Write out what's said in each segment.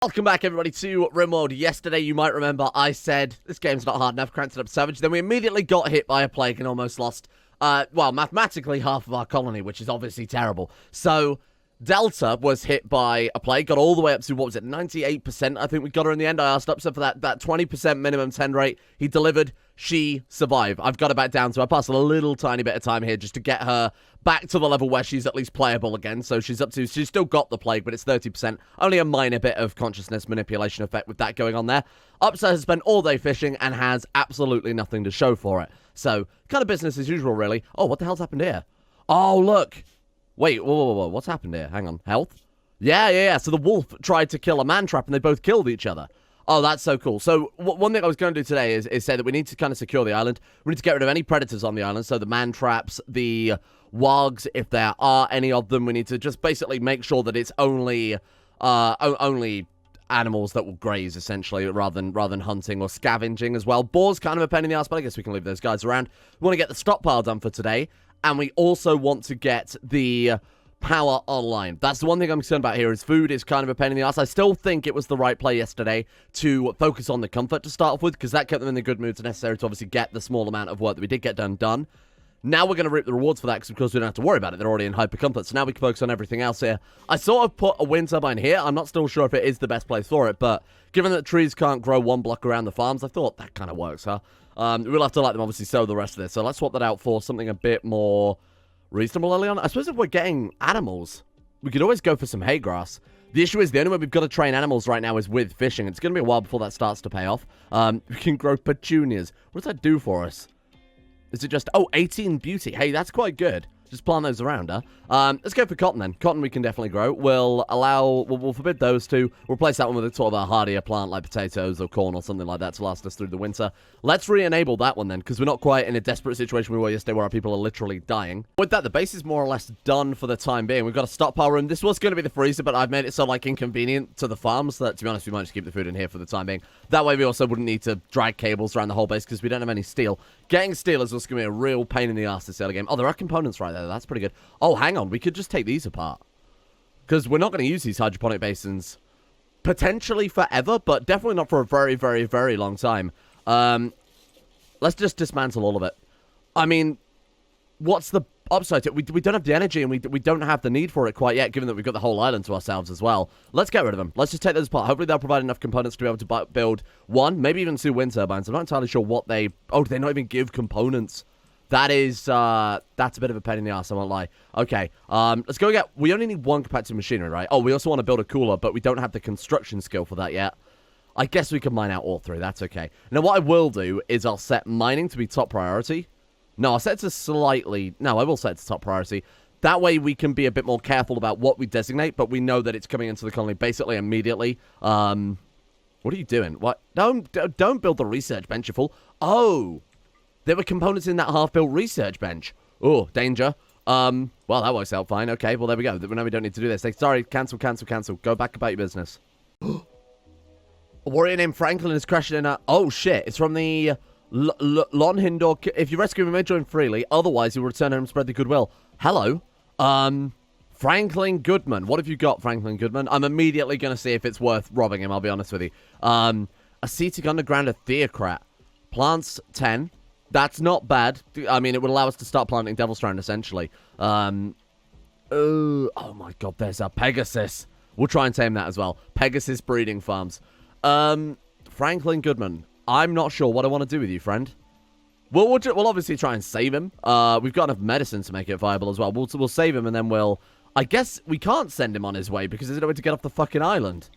Welcome back, everybody, to Rimworld. Yesterday, you might remember, I said, this game's not hard enough, cranked it up savage. Then we immediately got hit by a plague and almost lost, well, mathematically half of our colony, which is obviously terrible. So, Delta was hit by a plague, got all the way up to, what was it, 98%, I think we got her in the end. I asked Upset for that 20% minimum 10 rate. He delivered. She survived. I've got her back down to, I passed a little tiny bit of time here just to get her back to the level where she's at least playable again. So she's up to, she's still got the plague, but it's 30%. Only a minor bit of consciousness manipulation effect with that going on there. Upset has spent all day fishing and has absolutely nothing to show for it. So, kind of business as usual, really. Oh, what the hell's happened here? Oh, look. Wait, whoa. What's happened here? Hang on. Health? Yeah. So the wolf tried to kill a man trap and they both killed each other. Oh, that's so cool. So, one thing I was going to do today is say that we need to kind of secure the island. We need to get rid of any predators on the island. So, the man traps, the wargs, if there are any of them. We need to just basically make sure that it's only animals that will graze, essentially, rather than hunting or scavenging as well. Boar's kind of a pain in the ass, but I guess we can leave those guys around. We want to get the stockpile done for today. And we also want to get the power online. That's the one thing I'm concerned about here is food is kind of a pain in the ass. I still think it was the right play yesterday to focus on the comfort to start off with, because that kept them in the good moods necessary to obviously get the small amount of work that we did get done. Now we're going to reap the rewards for that, because of course we don't have to worry about it. They're already in hyper comfort, so now we can focus on everything else here. I sort of put a wind turbine here. I'm not still sure if it is the best place for it, but given that trees can't grow one block around the farms, I thought that kind of works, huh? We'll have to let them obviously sow the rest of this, so let's swap that out for something a bit more reasonable early on. I suppose if we're getting animals, we could always go for some hay grass. The issue is the only way we've got to train animals right now is with fishing. It's going to be a while before that starts to pay off. We can grow petunias. What does that do for us? Is it just... Oh, 18 beauty. Hey, that's quite good. Just plant those around, huh? Let's go for cotton, then. Cotton we can definitely grow. We'll forbid those two. We'll replace that one with a sort of a hardier plant like potatoes or corn or something like that to last us through the winter. Let's re-enable that one, then, because we're not quite in a desperate situation we were yesterday where our people are literally dying. With that, the base is more or less done for the time being. We've got a stockpile room. This was going to be the freezer, but I've made it so, like, inconvenient to the farms that, to be honest, we might just keep the food in here for the time being. That way, we also wouldn't need to drag cables around the whole base because we don't have any steel. Getting steel is also going to be a real pain in the ass this early game. Oh, there are components right there. That's pretty good. Oh, hang on. We could just take these apart. Because we're not going to use these hydroponic basins potentially forever, but definitely not for a very, very, very long time. Let's just dismantle all of it. I mean, what's the upside to it? We don't have the energy and we don't have the need for it quite yet, given that we've got the whole island to ourselves as well. Let's get rid of them. Let's just take those apart. Hopefully they'll provide enough components to be able to build one, maybe even two wind turbines. I'm not entirely sure what they... Oh, do they not even give components? That is, that's a bit of a pain in the ass, I won't lie. Okay, let's go get... We only need one compacting machinery, right? Oh, we also want to build a cooler, but we don't have the construction skill for that yet. I guess we can mine out all three, that's okay. Now, what I will do is I'll set mining to be top priority. No, I'll set it to slightly... No, I will set it to top priority. That way we can be a bit more careful about what we designate, but we know that it's coming into the colony basically immediately. What are you doing? What? Don't build the research bench, you fool. Oh! There were components in that half-built research bench. Oh, danger. Well, that works out fine. Okay, well, there we go. Now we don't need to do this. Sorry, cancel. Go back about your business. A warrior named Franklin is crashing in a... Oh, shit. It's from the Lonhindor... If you rescue him, you may join freely. Otherwise, you will return home and spread the goodwill. Hello. Franklin Goodman. What have you got, Franklin Goodman? I'm immediately going to see if it's worth robbing him, I'll be honest with you. Ascetic Underground, a Theocrat. Plants 10. That's not bad. I mean, it would allow us to start planting Devil's Strand, essentially. Oh my god, there's a Pegasus. We'll try and tame that as well. Pegasus breeding farms. Franklin Goodman. I'm not sure what I want to do with you, friend. We'll obviously try and save him. We've got enough medicine to make it viable as well. We'll save him and then we'll... I guess we can't send him on his way because there's no way to get off the fucking island.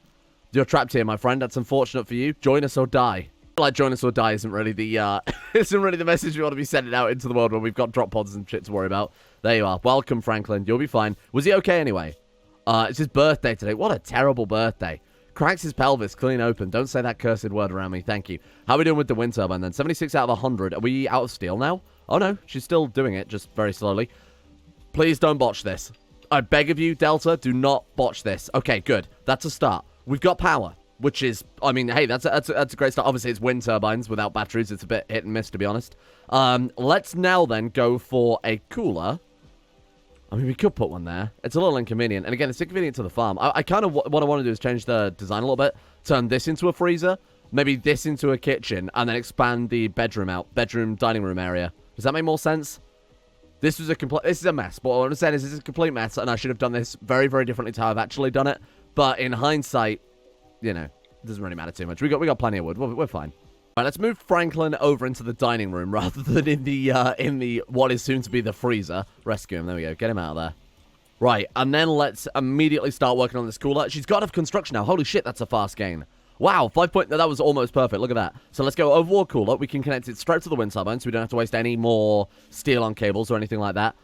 You're trapped here, my friend. That's unfortunate for you. Join us or die. Like, join us or die isn't really the, isn't really the message we want to be sending out into the world when we've got drop pods and shit to worry about. There you are. Welcome, Franklin. You'll be fine. Was he okay anyway? It's his birthday today. What a terrible birthday. Cracks his pelvis clean open. Don't say that cursed word around me. Thank you. How are we doing with the wind turbine then? 76 out of 100. Are we out of steel now? Oh, no. She's still doing it, just very slowly. Please don't botch this. I beg of you, Delta, do not botch this. Okay, good. That's a start. We've got power. Which is, I mean, hey, that's a great start. Obviously, it's wind turbines without batteries. It's a bit hit and miss, to be honest. Let's now then go for a cooler. I mean, we could put one there. It's a little inconvenient. And again, it's inconvenient to the farm. I kind of, what I want to do is change the design a little bit. Turn this into a freezer. Maybe this into a kitchen. And then expand the bedroom out. Bedroom, dining room area. Does that make more sense? This is a mess. But what I'm saying is this is a complete mess. And I should have done this very, very differently to how I've actually done it. But in hindsight, you know, it doesn't really matter too much. We got plenty of wood. We're fine. All right, let's move Franklin over into the dining room rather than in the what is soon to be the freezer. Rescue him. There we go. Get him out of there. Right, and then let's immediately start working on this cooler. She's got enough construction now. Holy shit, that's a fast gain. Wow, 5 point. That was almost perfect. Look at that. So let's go overwall cooler. We can connect it straight to the wind turbine, so we don't have to waste any more steel on cables or anything like that.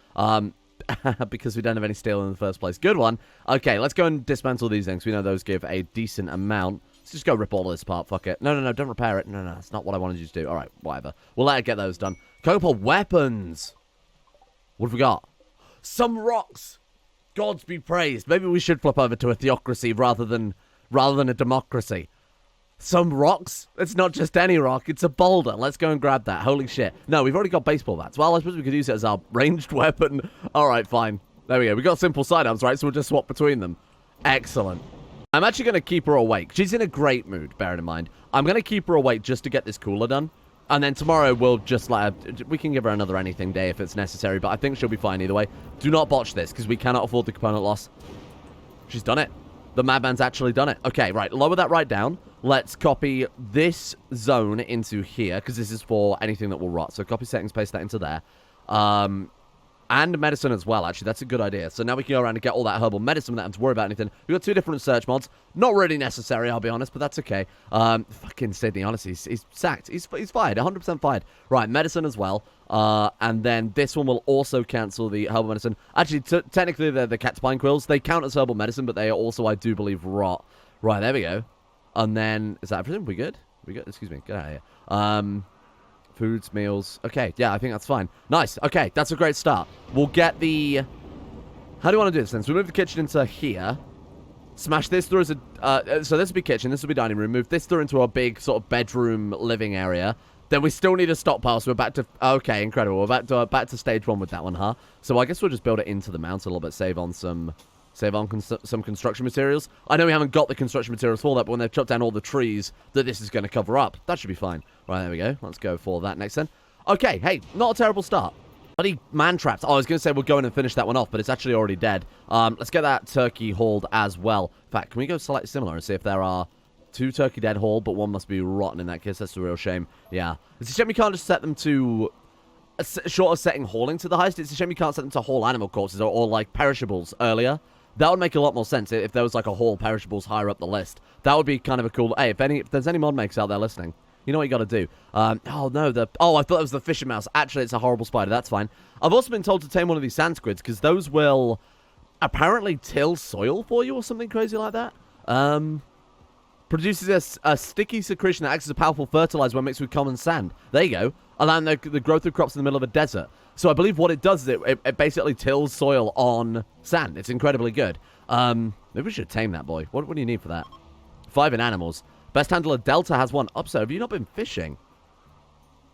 Because we don't have any steel in the first place. Good one. Okay, let's go and dismantle these things. We know those give a decent amount. Let's just go rip all of this apart. Fuck it. No, don't repair it. No, that's not what I wanted you to do. All right, whatever. We'll let it get those done. Couple weapons. What have we got? Some rocks. Gods be praised. Maybe we should flip over to a theocracy rather than a democracy. Some rocks? It's not just any rock. It's a boulder. Let's go and grab that. Holy shit. No, we've already got baseball bats. Well, I suppose we could use it as our ranged weapon. All right, fine. There we go. We got simple sidearms, right? So we'll just swap between them. Excellent. I'm actually going to keep her awake. She's in a great mood, bear it in mind. I'm going to keep her awake just to get this cooler done. And then tomorrow we'll just let her... We can give her another anything day if it's necessary, but I think she'll be fine either way. Do not botch this, because we cannot afford the component loss. She's done it. The madman's actually done it. Okay, right. Lower that right down. Let's copy this zone into here, because this is for anything that will rot. So copy settings, paste that into there. And medicine as well, actually. That's a good idea. So now we can go around and get all that herbal medicine without having to worry about anything. We've got 2 different search mods. Not really necessary, I'll be honest, but that's okay. Fucking Sydney, honestly, he's sacked. He's fired, 100% fired. Right, medicine as well. And then this one will also cancel the herbal medicine. Actually, technically, they're the cat's pine quills. They count as herbal medicine, but they are also, I do believe, rot. Right, there we go. And then, is that everything? We good? We good? Excuse me, get out of here. Foods, meals. Okay, yeah, I think that's fine. Nice. Okay, that's a great start. We'll get the... How do you want to do this then? So we move the kitchen into here. Smash this through as a... so this will be kitchen, this will be dining room. Move this through into a big sort of bedroom living area. Then we still need a stockpile, so we're back to... Okay, incredible. We're back to stage 1 with that one, huh? So I guess we'll just build it into the mount a little bit, save on some construction materials. I know we haven't got the construction materials for that, but when they've chopped down all the trees that this is going to cover up, that should be fine. Right, there we go. Let's go for that next then. Okay, hey, not a terrible start. Bloody man traps. Oh, I was going to say we'll go in and finish that one off, but it's actually already dead. Let's get that turkey hauled as well. In fact, can we go select similar and see if there are 2 turkey dead hauled, but one must be rotten in that case. That's a real shame. Yeah. It's a shame we can't just set them to... Short of setting hauling to the highest, it's a shame you can't set them to haul animal corpses or like perishables earlier. That would make a lot more sense if there was like a haul perishables higher up the list. That would be kind of a cool... Hey, if there's any mod makers out there listening, you know what you got to do. Oh, no, I thought it was the fisher mouse. Actually, it's a horrible spider. That's fine. I've also been told to tame one of these sand squids because those will apparently till soil for you or something crazy like that. Produces a sticky secretion that acts as a powerful fertilizer when mixed with common sand. There you go. Allowing the growth of crops in the middle of a desert. So I believe what it does is it basically tills soil on sand. It's incredibly good. Maybe we should tame that boy. What do you need for that? 5 in animals. Best handler Delta has 1. Upso, have you not been fishing?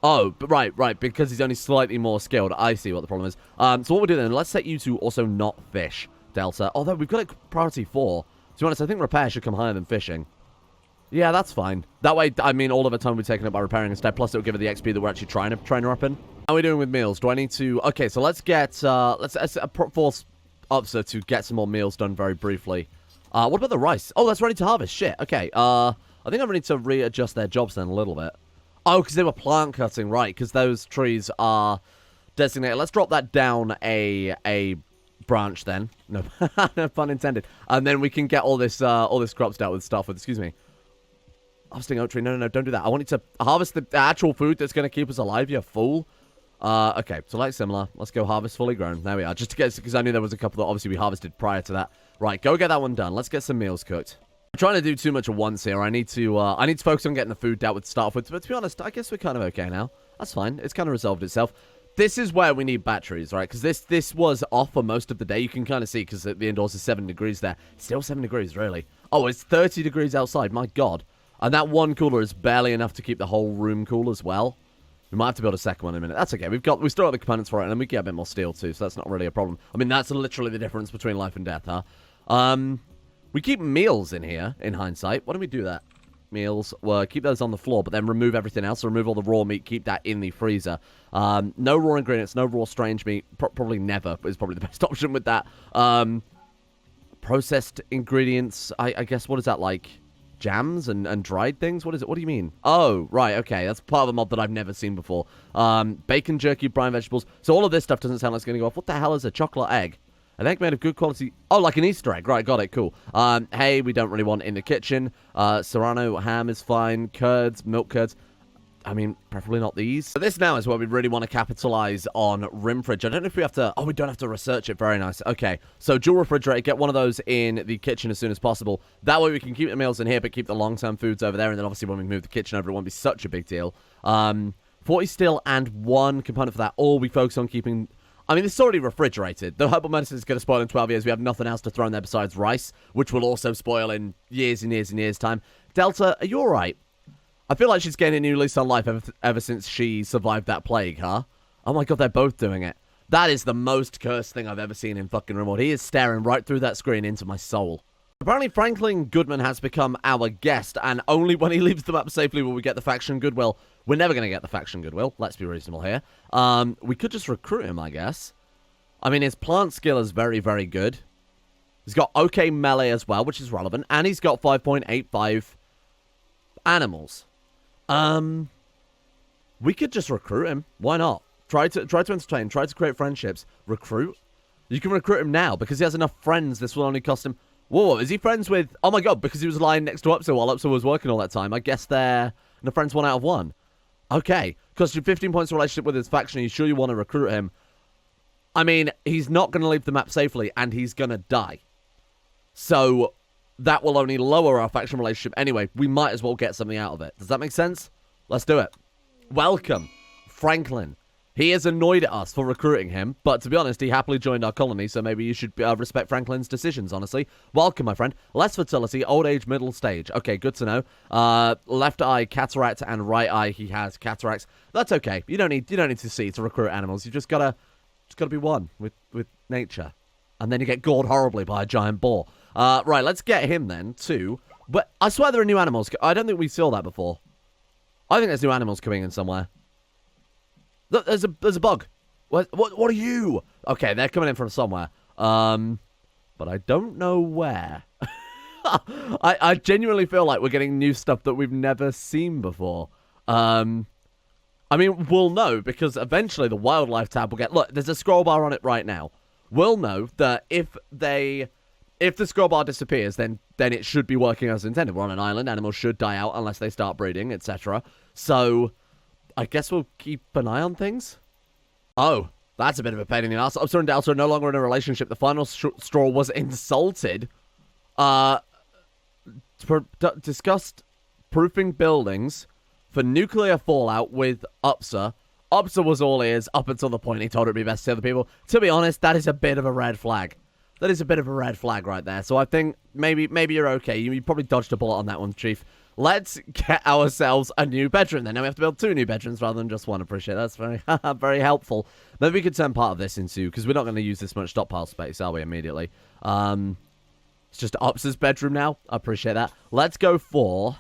Oh, right, because he's only slightly more skilled. I see what the problem is. So what we'll do then, let's set you to also not fish, Delta. Although we've got it priority 4. To be honest, I think repair should come higher than fishing. Yeah, that's fine. That way, I mean, all of our time will be taken up by repairing instead. Plus, it'll give her the XP that we're actually trying to train her up in. How are we doing with meals? Do I need to... Okay, so let's get... let's force Upsa to get some more meals done very briefly. What about the rice? Oh, that's ready to harvest. Shit. Okay. I think I'm ready to readjust their jobs then a little bit. Oh, because they were plant cutting. Right, because those trees are designated. Let's drop that down a branch then. No, no pun intended. And then we can get all this crops dealt with stuff with. Excuse me. Harvesting oak tree. No, don't do that. I want you to harvest the actual food that's going to keep us alive, you fool. Okay, select similar. Let's go harvest fully grown. There we are. Just to get, because I knew there was a couple that obviously we harvested prior to that. Right, go get that one done. Let's get some meals cooked. I'm trying to do too much at once here. I need to focus on getting the food dealt with to start off with. But to be honest, I guess we're kind of okay now. That's fine. It's kind of resolved itself. This is where we need batteries, right? Because this was off for most of the day. You can kind of see because the indoors is 7 degrees there. Still 7 degrees, really. Oh, it's 30 degrees outside. My God. And that one cooler is barely enough to keep the whole room cool as well. We might have to build a second one in a minute. That's okay. We've still got the components for it, and then we get a bit more steel too, so that's not really a problem. I mean, that's literally the difference between life and death, huh? We keep meals in here, in hindsight. Why don't we do that? Meals, well, keep those on the floor, but then remove everything else. So remove all the raw meat, keep that in the freezer. No raw ingredients, no raw strange meat. Probably never, but it's probably the best option with that. Processed ingredients, I guess, what is that, like jams and dried things? What is it? What do you mean? Oh, right, okay, that's part of a mod that I've never seen before. Bacon, jerky, brine vegetables. So all of this stuff doesn't sound like it's going to go off. What the hell is a chocolate egg? An egg made of good quality... Oh, like an Easter egg. Right, got it. Cool. Hay, we don't really want in the kitchen. Serrano ham is fine. Curds, milk curds. I mean, preferably not these. So this now is where we really want to capitalize on Rimfridge. I don't know if we have to... Oh, we don't have to research it. Very nice. Okay, so dual refrigerator. Get one of those in the kitchen as soon as possible. That way we can keep the meals in here, but keep the long-term foods over there. And then obviously when we move the kitchen over, it won't be such a big deal. 40 steel and 1 component for that. All we focus on keeping... I mean, it's already refrigerated. The herbal medicine is going to spoil in 12 years. We have nothing else to throw in there besides rice, which will also spoil in years and years and years' time. Delta, are you all right? I feel like she's getting a new lease on life ever since she survived that plague, huh? Oh my god, they're both doing it. That is the most cursed thing I've ever seen in fucking Rimworld. He is staring right through that screen into my soul. Apparently, Franklin Goodman has become our guest, and only when he leaves the map safely will we get the faction goodwill. We're never going to get the faction goodwill. Let's be reasonable here. We could just recruit him, I guess. I mean, his plant skill is very, very good. He's got okay melee as well, which is relevant. And he's got 5.85 animals. We could just recruit him. Why not? Try to entertain. Try to create friendships. Recruit. You can recruit him now because he has enough friends. This will only cost him... Whoa, is he friends with... Oh my god, because he was lying next to Upsa while Upsa was working all that time. I guess they're friends 1 out of 1. Okay, cost you 15 points of relationship with his faction. Are you sure you want to recruit him? I mean, he's not going to leave the map safely, and he's going to die. So, that will only lower our faction relationship anyway. We might as well get something out of it. Does that make sense? Let's do it. Welcome, Franklin. He is annoyed at us for recruiting him, but to be honest, he happily joined our colony, so maybe you should respect Franklin's decisions, honestly. Welcome, my friend. Less fertility, old age, middle stage. Okay, good to know. Left eye, cataract, and right eye, he has cataracts. That's okay. You don't need to see to recruit animals. You just gotta be one with nature. And then you get gored horribly by a giant boar. Right, let's get him then, too. But I swear there are new animals. I don't think we saw that before. I think there's new animals coming in somewhere. Look, there's a bug. What are you? Okay, they're coming in from somewhere. But I don't know where. I genuinely feel like we're getting new stuff that we've never seen before. I mean, we'll know because eventually the wildlife tab will get... Look, there's a scroll bar on it right now. We'll know that if the scroll bar disappears, then it should be working as intended. We're on an island. Animals should die out unless they start breeding, etc. So... I guess we'll keep an eye on things. Oh, that's a bit of a pain in the ass. Upsa and Delta are no longer in a relationship. The final straw was insulted. Discussed proofing buildings for nuclear fallout with Upsa. Upsa was all ears up until the point he told it would be best to other people. To be honest, that is a bit of a red flag. That is a bit of a red flag right there. So I think maybe you're okay. You probably dodged a bullet on that one, Chief. Let's get ourselves a new bedroom then. Now we have to build 2 new bedrooms rather than just one. Appreciate that. That's very, very helpful. Maybe we could turn part of this into... Because we're not going to use this much stockpile space, are we, immediately? It's just Upsa's bedroom now. I appreciate that. Let's go for...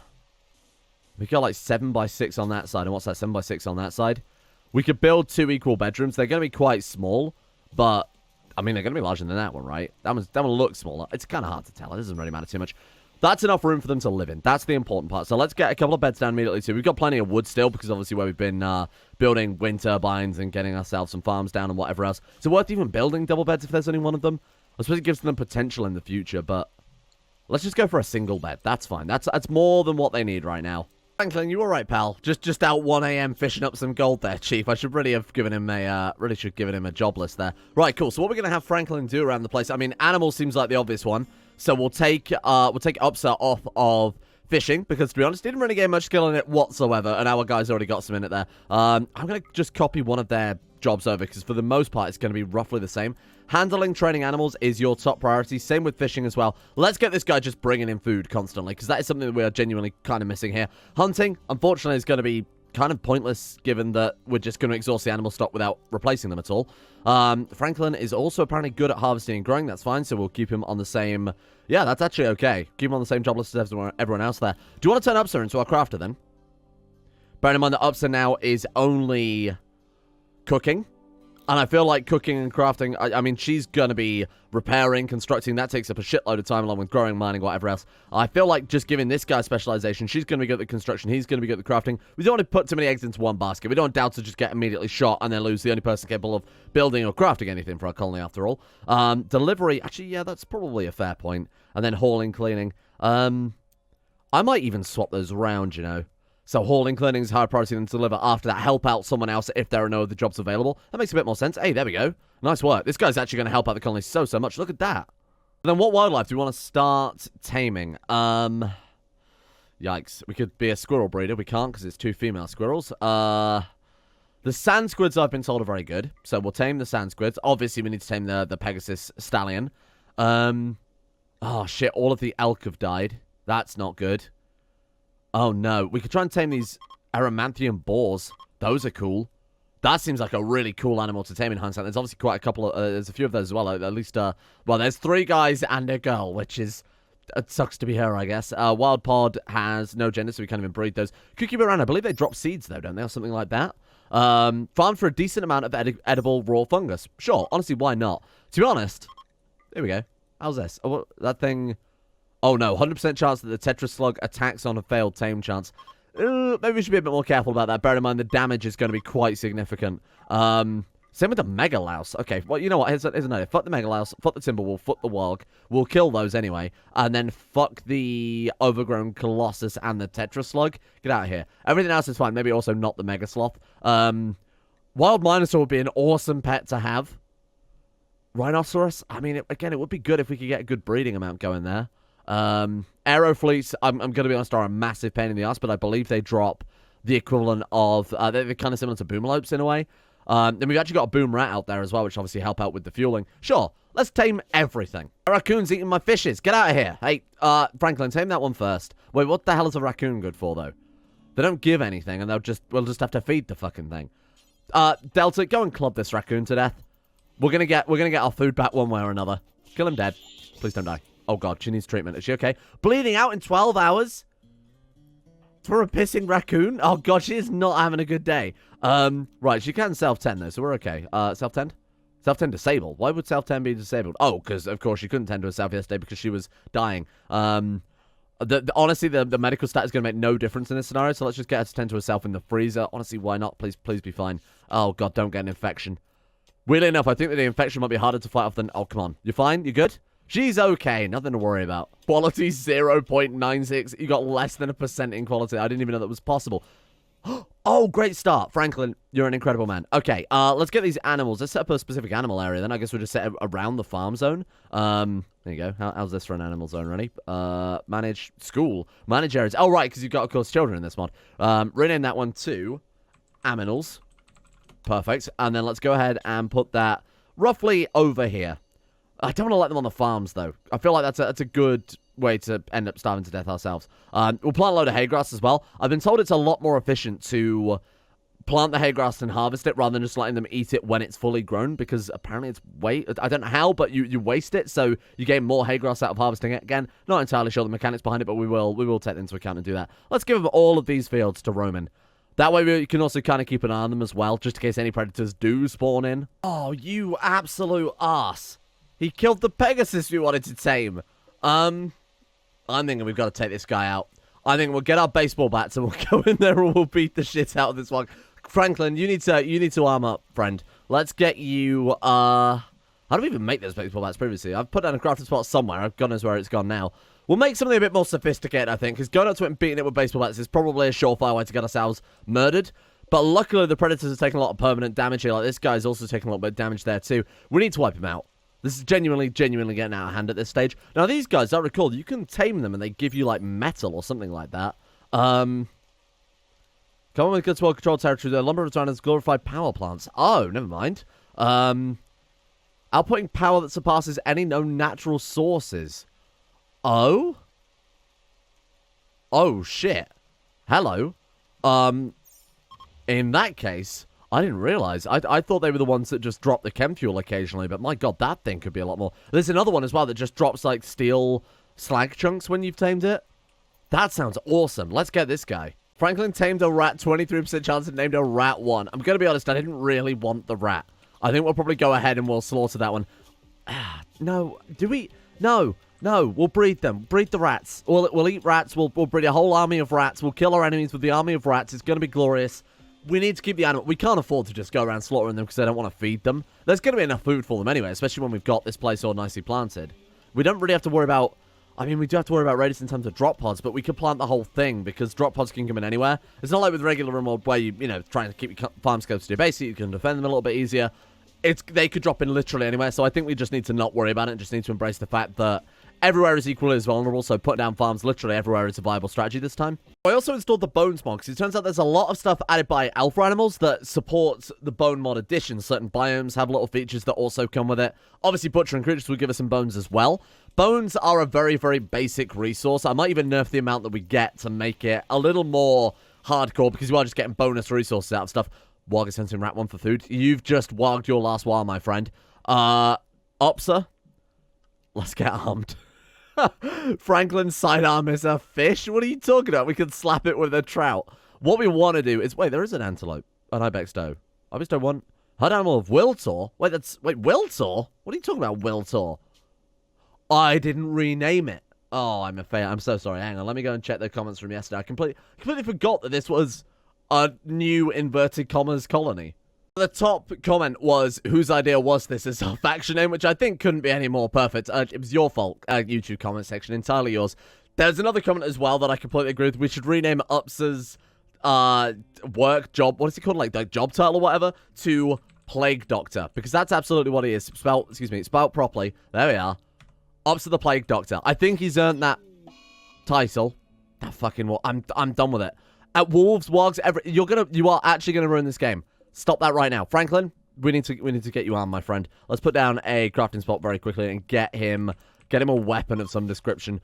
We got like 7x6 on that side. And what's that? 7x6 on that side. We could build 2 equal bedrooms. They're going to be quite small. But, I mean, they're going to be larger than that one, right? That one looks smaller. It's kind of hard to tell. It doesn't really matter too much. That's enough room for them to live in. That's the important part. So let's get a couple of beds down immediately too. We've got plenty of wood still because obviously where we've been building wind turbines and getting ourselves some farms down and whatever else. Is it worth even building double beds if there's only one of them? I suppose it gives them potential in the future, but let's just go for a single bed. That's fine. That's more than what they need right now. Franklin, you all right, pal? Just out 1 a.m. fishing up some gold there, Chief. I should really have given him a job list there. Right, cool. So what we're gonna have Franklin do around the place? I mean, animals seems like the obvious one. So we'll take Upsa off of fishing because, to be honest, didn't really get much skill in it whatsoever, and our guys already got some in it there. I'm gonna just copy one of their jobs over because for the most part it's going to be roughly the same. Handling training animals is your top priority. Same with fishing as well. Let's get this guy just bringing in food constantly because that is something that we are genuinely kind of missing here. Hunting, unfortunately, is going to be kind of pointless given that we're just going to exhaust the animal stock without replacing them at all. Franklin is also apparently good at harvesting and growing. That's fine, so we'll keep him on the same... Yeah, that's actually okay. Keep him on the same job list as everyone else there. Do you want to turn Upster into our crafter, then? Bearing in mind that Upster now is only cooking. And I feel like cooking and crafting, I mean, she's going to be repairing, constructing. That takes up a shitload of time along with growing, mining, whatever else. I feel like just giving this guy specialization, she's going to be good at the construction, he's going to be good at the crafting. We don't want to put too many eggs into one basket. We don't want Doubt to just get immediately shot and then lose the only person capable of building or crafting anything for our colony after all. Delivery, actually, yeah, that's probably a fair point. And then hauling, cleaning. I might even swap those around, you know. So hauling, cleaning is higher priority than deliver. After that, help out someone else if there are no other jobs available. That makes a bit more sense. Hey, there we go. Nice work. This guy's actually going to help out the colony so much. Look at that. And then what wildlife do we want to start taming? Yikes. We could be a squirrel breeder. We can't because it's 2 female squirrels. The sand squids I've been told are very good. So we'll tame the sand squids. Obviously, we need to tame the Pegasus stallion. Oh, shit. All of the elk have died. That's not good. Oh, no. We could try and tame these Erymanthian boars. Those are cool. That seems like a really cool animal to tame in hindsight. There's obviously quite a couple of... there's a few of those as well. At least, well, there's 3 guys and a girl, which is... It sucks to be her, I guess. Wild Pod has no gender, so we can't even breed those. Cookie Moran, I believe they drop seeds, though, don't they? Or something like that. Farm for a decent amount of edible raw fungus. Sure. Honestly, why not? To be honest... Here we go. How's this? Oh, that thing... Oh, no. 100% chance that the Tetra Slug attacks on a failed tame chance. Maybe we should be a bit more careful about that. Bear in mind, the damage is going to be quite significant. Same with the Mega Louse. Okay, well, you know what? Here's an idea. Fuck the Mega Louse, fuck the Timberwolf, fuck the Warg. We'll kill those anyway. And then fuck the Overgrown Colossus and the Tetra Slug. Get out of here. Everything else is fine. Maybe also not the Mega Sloth. Wild Minosaur would be an awesome pet to have. Rhinoceros? I mean, again, it would be good if we could get a good breeding amount going there. Aero fleets, I'm going to be honest, are a massive pain in the ass, but I believe they drop the equivalent of, they're kind of similar to Boomalopes in a way. Then we've actually got a Boom Rat out there as well, which obviously help out with the fueling. Sure, let's tame everything. A raccoon's eating my fishes. Get out of here. Hey, Franklin, tame that one first. Wait, what the hell is a raccoon good for, though? They don't give anything, and we'll just have to feed the fucking thing. Delta, go and club this raccoon to death. We're gonna get our food back one way or another. Kill him dead. Please don't die. Oh, God, she needs treatment. Is she okay? Bleeding out in 12 hours? For a pissing raccoon? Oh, God, she is not having a good day. Right, she can self-tend, though, so we're okay. Self-tend? Self-tend disabled. Why would self-tend be disabled? Oh, because, of course, she couldn't tend to herself yesterday because she was dying. Honestly, the medical stat is going to make no difference in this scenario, so let's just get her to tend to herself in the freezer. Honestly, why not? Please be fine. Oh, God, don't get an infection. Weirdly enough, I think that the infection might be harder to fight off than... Oh, come on. You fine? You good? She's okay. Nothing to worry about. Quality 0.96. You got less than 1% in quality. I didn't even know that was possible. Oh, great start. Franklin, you're an incredible man. Okay, let's get these animals. Let's set up a specific animal area. Then I guess we'll just set it around the farm zone. There you go. How's this for an animal zone? Ready? Manage school. Manage areas. Oh, right, because you've got, of course, children in this mod. Rename that one to Aminals. Perfect. And then let's go ahead and put that roughly over here. I don't want to let them on the farms, though. I feel like that's a good way to end up starving to death ourselves. We'll plant a load of hay grass as well. I've been told it's a lot more efficient to plant the hay grass and harvest it rather than just letting them eat it when it's fully grown, because apparently it's I don't know how, but you waste it, so you gain more hay grass out of harvesting it. Again, not entirely sure the mechanics behind it, but we will take that into account and do that. Let's give them all of these fields to roam in. That way we can also kind of keep an eye on them as well, just in case any predators do spawn in. Oh, you absolute ass. He killed the Pegasus we wanted to tame. I'm thinking we've got to take this guy out. I think we'll get our baseball bats and we'll go in there and we'll beat the shit out of this one. Franklin, you need to arm up, friend. Let's get you, how do we even make those baseball bats previously? I've put down a crafting spot somewhere. God knows where it's gone now. We'll make something a bit more sophisticated, I think, because going up to it and beating it with baseball bats is probably a surefire way to get ourselves murdered. But luckily, the predators are taking a lot of permanent damage here. Like, this guy's also taking a little bit of damage there, too. We need to wipe him out. This is genuinely getting out of hand at this stage. Now, these guys, I recall, you can tame them and they give you, like, metal or something like that. Come on with good well-controlled territory. The lumber return has glorified power plants. Oh, never mind. Outputting power that surpasses any known natural sources. Oh? Oh, shit. Hello. In that case, I didn't realize. I thought they were the ones that just drop the chem fuel occasionally, but my god, that thing could be a lot more. There's another one as well that just drops, like, steel slag chunks when you've tamed it. That sounds awesome. Let's get this guy. Franklin tamed a rat, 23% chance, and named a rat 1. I'm going to be honest, I didn't really want the rat. I think we'll probably go ahead and we'll slaughter that one. No. Do we? No. No. We'll breed them. Breed the rats. We'll eat rats. We'll breed a whole army of rats. We'll kill our enemies with the army of rats. It's going to be glorious. We need to keep the animal. We can't afford to just go around slaughtering them because I don't want to feed them. There's going to be enough food for them anyway, especially when we've got this place all nicely planted. We don't really have to worry about... I mean, we do have to worry about radius in terms of drop pods, but we could plant the whole thing because drop pods can come in anywhere. It's not like with regular Rimworld where you know, trying to keep your farm scopes to your base so you can defend them a little bit easier. They could drop in literally anywhere, so I think we just need to not worry about it and just need to embrace the fact that everywhere is equally as vulnerable, so put down farms literally everywhere is a viable strategy this time. I also installed the Bones mod, because it turns out there's a lot of stuff added by Alpha animals that supports the Bone mod addition. Certain biomes have little features that also come with it. Obviously, Butcher and Creatures will give us some bones as well. Bones are a very, very basic resource. I might even nerf the amount that we get to make it a little more hardcore, because you are just getting bonus resources out of stuff. Warg is sensing rat 1 for food. You've just warged your last war, my friend. Upser. Let's get armed. Franklin's sidearm is a fish? What are you talking about? We can slap it with a trout. What we want to do is... Wait, there is an antelope. An ibex doe. Ibex doe 1. Hard animal of Wiltor? Wait, Wiltor? What are you talking about, Wiltor? I didn't rename it. Oh, I'm a fail. I'm so sorry. Hang on. Let me go and check the comments from yesterday. I completely forgot that this was a new inverted commas colony. The top comment was, whose idea was this as our faction name, which I think couldn't be any more perfect. It was your fault, YouTube comment section, entirely yours. There's another comment as well that I completely agree with. We should rename Ups's work job, what is he called, like the job title or whatever, to Plague Doctor, because that's absolutely what he is. Spelled properly. There we are. Ups the Plague Doctor. I think he's earned that title. That fucking I'm done with it. At Wolves, Wargs, you are actually gonna ruin this game. Stop that right now. Franklin, we need to get you armed, my friend. Let's put down a crafting spot very quickly and get him a weapon of some description.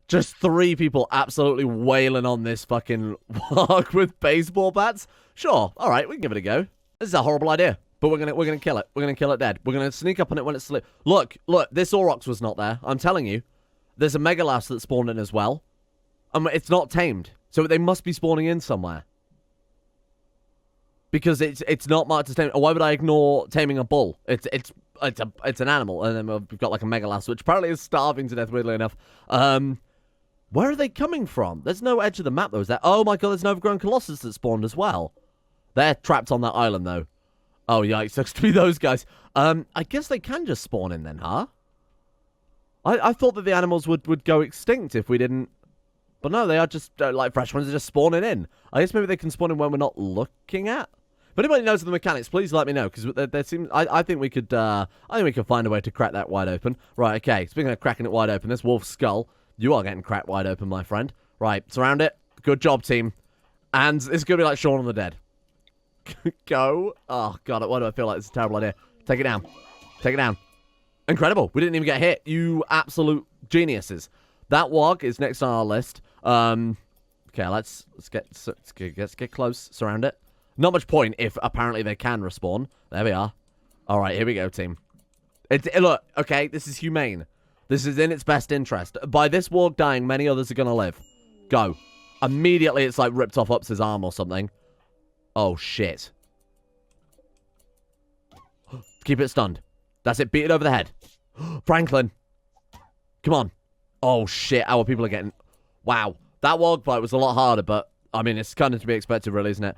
Just 3 people absolutely wailing on this fucking warg with baseball bats. Sure, all right, we can give it a go. This is a horrible idea, but we're gonna kill it. We're gonna kill it dead. We're gonna sneak up on it when it's asleep. Look, this Aurochs was not there. I'm telling you. There's a Megaliths that spawned in as well. It's not tamed, so they must be spawning in somewhere. Because it's not marked as taming. Why would I ignore taming a bull? It's an animal, and then we've got like a Megaliths, which apparently is starving to death, weirdly enough. Where are they coming from? There's no edge of the map, though, is there? Oh my god, there's an overgrown Colossus that spawned as well. They're trapped on that island, though. Oh, yikes, looks to be those guys. I guess they can just spawn in then, huh? I thought that the animals would go extinct if we didn't... But no, they are just, like, fresh ones are just spawning in. I guess maybe they can spawn in when we're not looking at. If anybody knows the mechanics, please let me know, because there seems... I think we could find a way to crack that wide open. Right, okay, speaking of cracking it wide open, this wolf's skull, you are getting cracked wide open, my friend. Right, surround it. Good job, team. And it's going to be like Shaun of the Dead. Go. Oh, God, why do I feel like it's a terrible idea? Take it down. Take it down. Incredible. We didn't even get hit. You absolute geniuses. That warg is next on our list. Okay, let's get close. Surround it. Not much point if apparently they can respawn. There we are. All right, here we go, team. Look, okay, this is humane. This is in its best interest. By this warg dying, many others are going to live. Go. Immediately, it's like ripped off Ups's arm or something. Oh, shit. Keep it stunned. That's it. Beat it over the head. Franklin. Come on. Oh, shit. Our people are getting... Wow. That warg fight was a lot harder, but... I mean, it's kind of to be expected, really, isn't it?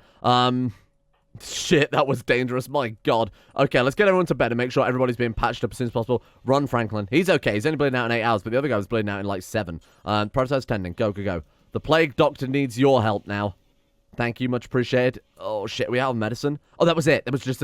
Shit, that was dangerous. My God. Okay, let's get everyone to bed and make sure everybody's being patched up as soon as possible. Run, Franklin. He's okay. He's only bleeding out in 8 hours, but the other guy was bleeding out in, like, 7. Prototype's tending. Go, go, go. The Plague Doctor needs your help now. Thank you. Much appreciated. Oh, shit. We out of medicine? Oh, that was it. There was just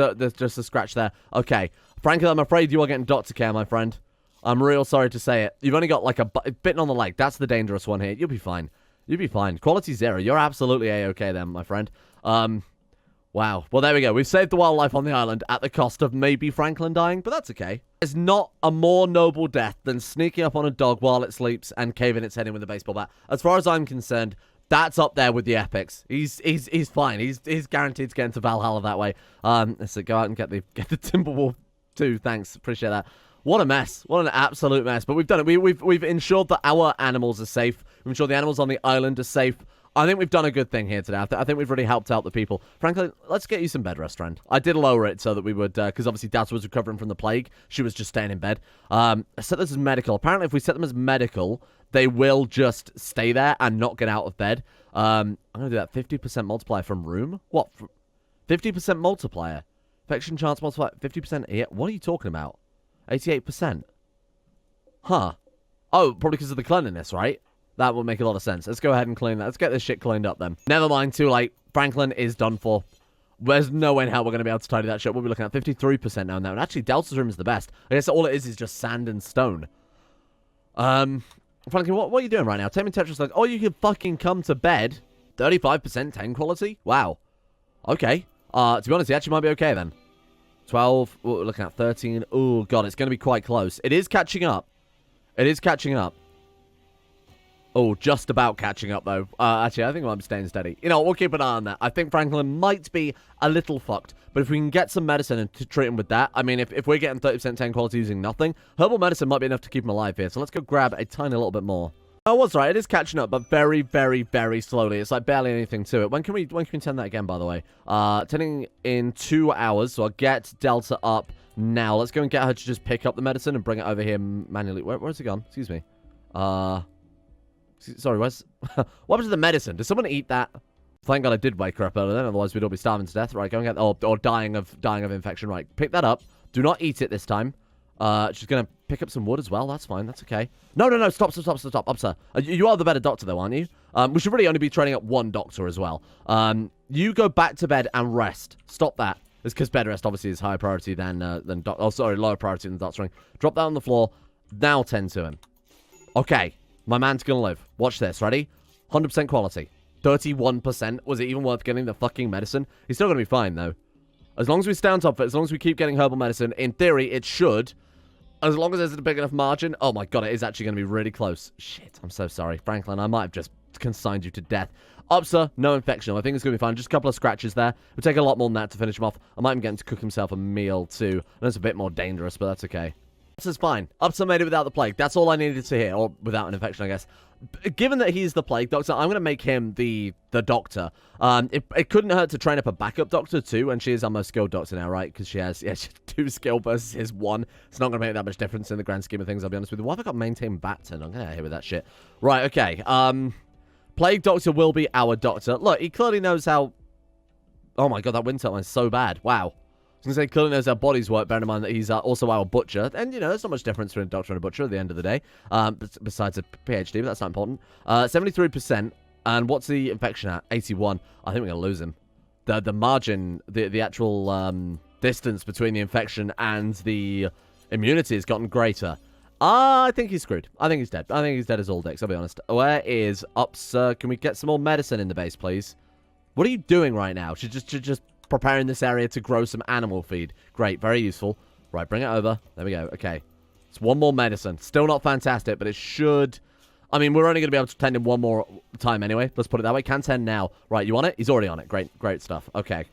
a scratch there. Okay. Franklin, I'm afraid you are getting doctor care, my friend. I'm real sorry to say it. You've only got, like, a bitten on the leg. That's the dangerous one here. You'll be fine. You'll be fine. Quality 0. You're absolutely A-okay then, my friend. Wow. Well, there we go. We've saved the wildlife on the island at the cost of maybe Franklin dying, but that's okay. There's not a more noble death than sneaking up on a dog while it sleeps and caving its head in with a baseball bat. As far as I'm concerned, That's up there with the epics. He's fine. He's guaranteed to get into Valhalla that way. Let's go out and get the Timberwolf too. Thanks, appreciate that. What a mess. What an absolute mess. But we've done it. We've ensured that our animals are safe. We've ensured the animals on the island are safe. I think we've done a good thing here today. I think we've really helped out the people. Frankly, let's get you some bed rest, friend. I did lower it so that we would, because obviously Dad was recovering from the plague. She was just staying in bed. I set this as medical. Apparently, if we set them as medical, they will just stay there and not get out of bed. I'm going to do that 50% multiplier from room. What? 50% multiplier? Infection chance multiplier, 50%. What are you talking about? 88%. Huh. Oh, probably because of the cleanliness, right? That would make a lot of sense. Let's go ahead and clean that. Let's get this shit cleaned up then. Never mind, too late. Franklin is done for. There's no way in hell we're going to be able to tidy that shit. We'll be looking at 53% now and now. And actually, Delta's room is the best. I guess all it is just sand and stone. Franklin, what are you doing right now? Taming Tetris like, oh, you can fucking come to bed. 35% 10 quality? Wow. Okay. To be honest, he actually might be okay then. 12. Ooh, we're looking at 13. Oh, God, it's going to be quite close. It is catching up. It is catching up. Oh, just about catching up, though. Actually, I think I'm staying steady. You know, we'll keep an eye on that. I think Franklin might be a little fucked. But if we can get some medicine and to treat him with that, I mean, if we're getting 30% 10 quality using nothing, herbal medicine might be enough to keep him alive here. So let's go grab a tiny little bit more. I was right. It is catching up, but very, very, very slowly. It's like barely anything to it. When can we turn that again, by the way? Turning in 2 hours. So I'll get Delta up now. Let's go and get her to just pick up the medicine and bring it over here manually. Where's it gone? Excuse me. Sorry, what happened to the medicine? Did someone eat that? Thank God I did wake her up earlier then, otherwise we'd all be starving to death. Right, go and get, or dying of infection. Right, pick that up. Do not eat it this time. She's gonna pick up some wood as well. That's fine. That's okay. No. Stop. Up, sir. You are the better doctor, though, aren't you? We should really only be training up one doctor as well. You go back to bed and rest. Stop that. It's because bed rest obviously is higher priority than lower priority than doctoring. Drop that on the floor. Now tend to him. Okay. My man's gonna live. Watch this. Ready? 100% quality. 31%. Was it even worth getting the fucking medicine? He's still gonna be fine, though. As long as we stay on top of it, as long as we keep getting herbal medicine, in theory, it should. As long as there's a big enough margin. Oh my God, it is actually gonna be really close. Shit, I'm so sorry. Franklin, I might have just consigned you to death. Up, sir. No infection. I think it's gonna be fine. Just a couple of scratches there. It'll take a lot more than that to finish him off. I might even get him to cook himself a meal, too. And it's a bit more dangerous, but that's okay. This is fine. Upsa made it without the plague. That's all I needed to hear. Or without an infection, I guess. Given that he's the plague doctor, I'm going to make him the doctor. It couldn't hurt to train up a backup doctor, too. And she is our most skilled doctor now, right? Because she has 2 skill versus his 1. It's not going to make that much difference in the grand scheme of things, I'll be honest with you. Why have I got maintain baton? I'm going to hit with that shit. Right, okay. Plague doctor will be our doctor. Look, he clearly knows how... Oh my God, that wind turbine is so bad. Wow. I was going to say, clearly knows how bodies work, bearing in mind that he's also our butcher. And, you know, there's not much difference between a doctor and a butcher at the end of the day. Besides a PhD, but that's not important. 73%. And what's the infection at? 81. I think we're going to lose him. The margin, the actual distance between the infection and the immunity has gotten greater. I think he's screwed. I think he's dead. I think he's dead as all dicks, I'll be honest. Where is up, sir? Can we get some more medicine in the base, please? What are you doing right now? She's just preparing this area to grow some animal feed. Great, very useful. Right, bring it over. There we go. Okay. It's one more medicine. Still not fantastic, but it should... I mean, we're only going to be able to tend him one more time anyway. Let's put it that way. Can tend now. Right, you on it? He's already on it. Great stuff. Okay.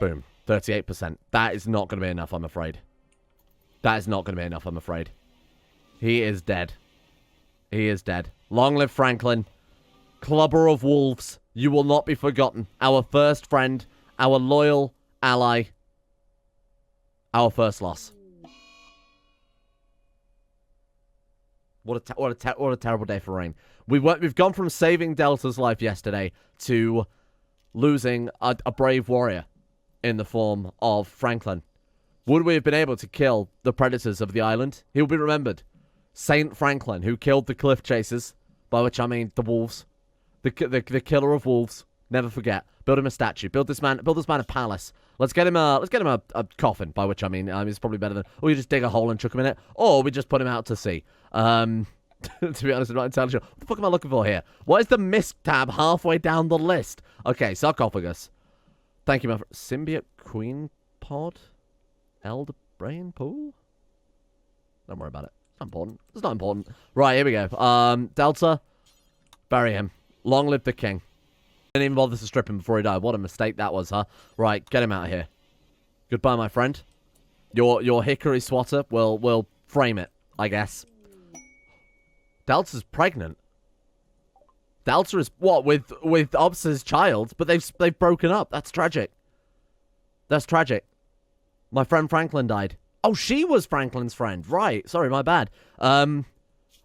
Boom. 38%. That is not going to be enough, I'm afraid. That is not going to be enough, I'm afraid. He is dead. He is dead. Long live Franklin. Clubber of wolves. You will not be forgotten. Our first friend. Our loyal ally. Our first loss. What a terrible day for Rain. We've gone from saving Delta's life yesterday to losing a brave warrior in the form of Franklin. Would we have been able to kill the predators of the island? He will be remembered. Saint Franklin, who killed the cliff chasers, by which I mean the wolves. The killer of wolves. Never forget. Build him a statue. Build this man a palace. Let's get him a coffin, by which I mean it's probably better than, or you just dig a hole and chuck him in it, or we just put him out to sea. To be honest, I'm not entirely sure. What the fuck am I looking for here? What is the miss tab halfway down the list? Okay, sarcophagus. Thank you, my friend. Symbiote Queen Pod? Elder Brain Pool? Don't worry about it. It's not important. It's not important. Right, here we go. Delta. Bury him. Long live the king. Didn't even bother to strip him before he died. What a mistake that was, huh? Right, get him out of here. Goodbye, my friend. Your hickory swatter will frame it, I guess. Delta's pregnant. Delta is what with Obsa's child, but they've broken up. That's tragic. That's tragic. My friend Franklin died. Oh, she was Franklin's friend. Right. Sorry, my bad. Oh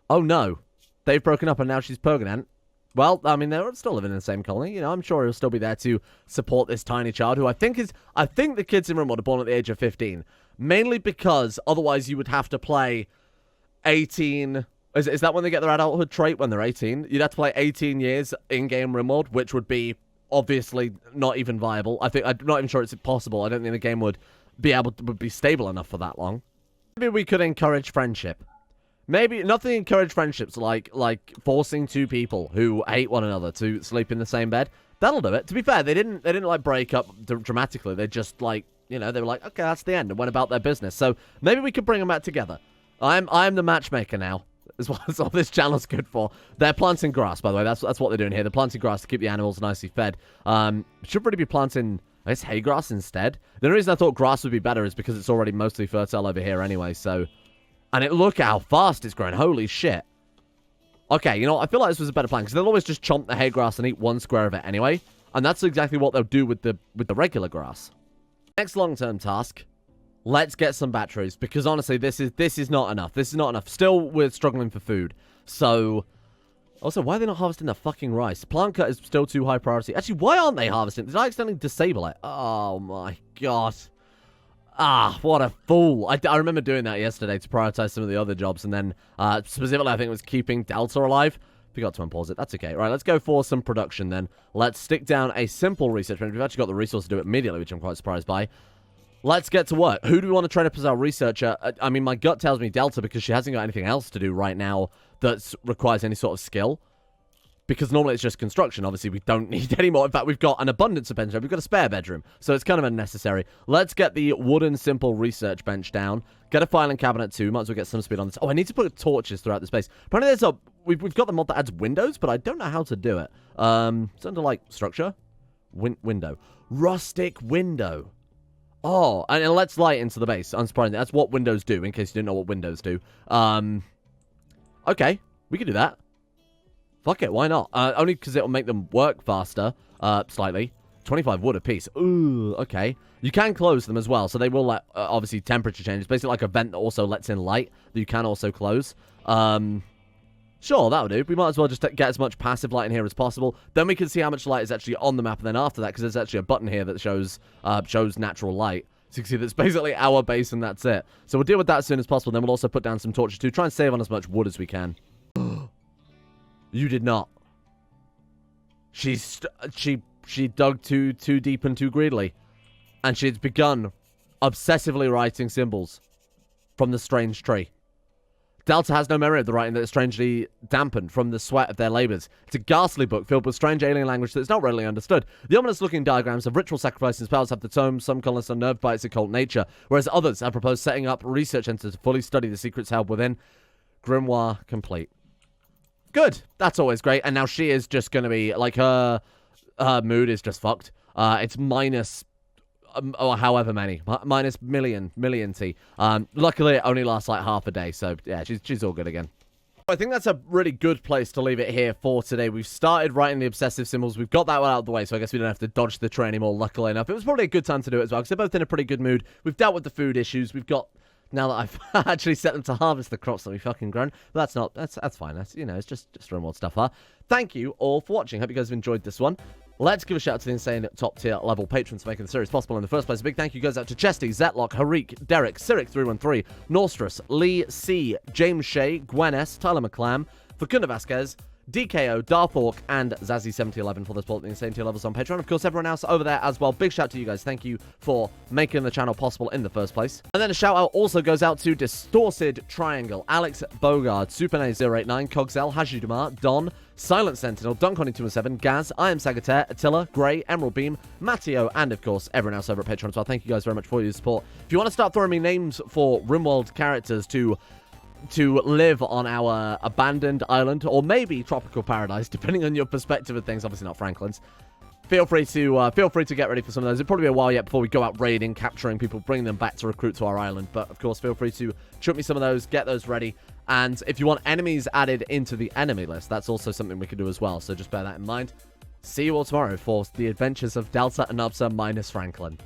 no. They've broken up and now she's pregnant. Well, I mean, they're still living in the same colony. You know, I'm sure he'll still be there to support this tiny child who I think the kids in Rimworld are born at the age of 15. Mainly because otherwise you would have to play 18. Is that when they get their adulthood trait when they're 18? You'd have to play 18 years in-game Rimworld, which would be obviously not even viable. I'm not even sure it's possible. I don't think the game would be stable enough for that long. Maybe we could encourage friendship. Maybe nothing encourage friendships like forcing two people who hate one another to sleep in the same bed. That'll do it. To be fair, they didn't like break up dramatically. They just like, you know, they were like, okay, that's the end, and went about their business. So maybe we could bring them back together. I'm the matchmaker now. Is what all this channel's good for. They're planting grass, by the way. That's what they're doing here. They're planting grass to keep the animals nicely fed. Should really be planting, I guess, hay grass instead. The only reason I thought grass would be better is because it's already mostly fertile over here anyway, so... And look how fast it's growing. Holy shit. Okay, you know, I feel like this was a better plan, because they'll always just chomp the hay grass and eat one square of it anyway. And that's exactly what they'll do with the regular grass. Next long-term task. Let's get some batteries, because honestly, this is not enough. This is not enough. Still, we're struggling for food. So, also, why are they not harvesting the fucking rice? Plant cut is still too high priority. Actually, why aren't they harvesting? Did I accidentally disable it? Oh my god. Ah, what a fool. I remember doing that yesterday to prioritize some of the other jobs, and then, specifically, I think it was keeping Delta alive. Forgot to unpause it. That's okay. Right, let's go for some production then. Let's stick down a simple research bench. We've actually got the resource to do it immediately, which I'm quite surprised by. Let's get to work. Who do we want to train up as our researcher? I mean, my gut tells me Delta because she hasn't got anything else to do right now that requires any sort of skill. Because normally it's just construction. Obviously, we don't need any more. In fact, we've got an abundance of bedrooms. We've got a spare bedroom. So it's kind of unnecessary. Let's get the wooden simple research bench down. Get a filing cabinet too. Might as well get some speed on this. Oh, I need to put torches throughout the space. Apparently there's a... We've got the mod that adds windows, but I don't know how to do it. It's under, like, structure. Window. Rustic window. Oh, and it lets light into the base. Unsurprisingly, that's what windows do, in case you didn't know what windows do. Okay, we can do that. Fuck it, why not? Only because it'll make them work faster, slightly. 25 wood apiece. Ooh, okay. You can close them as well, so they will let, obviously, temperature change. It's basically like a vent that also lets in light that you can also close. Sure, that'll do. We might as well just get as much passive light in here as possible. Then we can see how much light is actually on the map, and then after that, because there's actually a button here that shows natural light. So you can see that's basically our base, and that's it. So we'll deal with that as soon as possible. Then we'll also put down some torches to try and save on as much wood as we can. You did not. She dug too deep and too greedily. And she's begun obsessively writing symbols from the strange tree. Delta has no memory of the writing that is strangely dampened from the sweat of their labors. It's a ghastly book filled with strange alien language that is not readily understood. The ominous-looking diagrams of ritual sacrifices and spells have the tome some colonists unnerved by its occult nature, whereas others have proposed setting up research centers to fully study the secrets held within. Grimoire complete. Good. That's always great. And now she is just going to be, like, her mood is just fucked. It's minus... or however many. Minus million T. Luckily, it only lasts like half a day, so yeah, she's all good again. I think that's a really good place to leave it here for today. We've started writing the obsessive symbols. We've got that one out of the way, so I guess we don't have to dodge the train anymore, luckily enough. It was probably a good time to do it as well, because they're both in a pretty good mood. We've dealt with the food issues. We've got... Now that I've actually set them to harvest the crops that we fucking grown. But that's fine. That's, you know, it's just Rimworld stuff, huh? Thank you all for watching. Hope you guys have enjoyed this one. Let's give a shout out to the insane top tier level patrons for making the series possible in the first place. A big thank you goes out to Chesty, Zetlock, Harik, Derek, Cyric313, Norstress, Lee C, James Shea, Gwen S, Tyler McClam, Facunda Vasquez, DKO, Darthork, and Zazzy7011 for the support of the insane tier levels on Patreon. Of course, everyone else over there as well. Big shout out to you guys. Thank you for making the channel possible in the first place. And then a shout out also goes out to Distorted Triangle, Alex Bogard, Supernay089, Cogsel, Hajidumar, Don, Silent Sentinel, Dunconi217, Gaz, I Am Sagataire, Attila, Grey, Emerald Beam, Matteo, and of course, everyone else over at Patreon as well. Thank you guys very much for your support. If you want to start throwing me names for Rimworld characters to to live on our abandoned island, or maybe tropical paradise, depending on your perspective of things. Obviously not Franklin's. Feel free to get ready for some of those. It'll probably be a while yet before we go out raiding, capturing people, bringing them back to recruit to our island. But of course, feel free to shoot me some of those, get those ready. And if you want enemies added into the enemy list, that's also something we can do as well. So just bear that in mind. See you all tomorrow for the adventures of Delta and Upsa minus Franklin.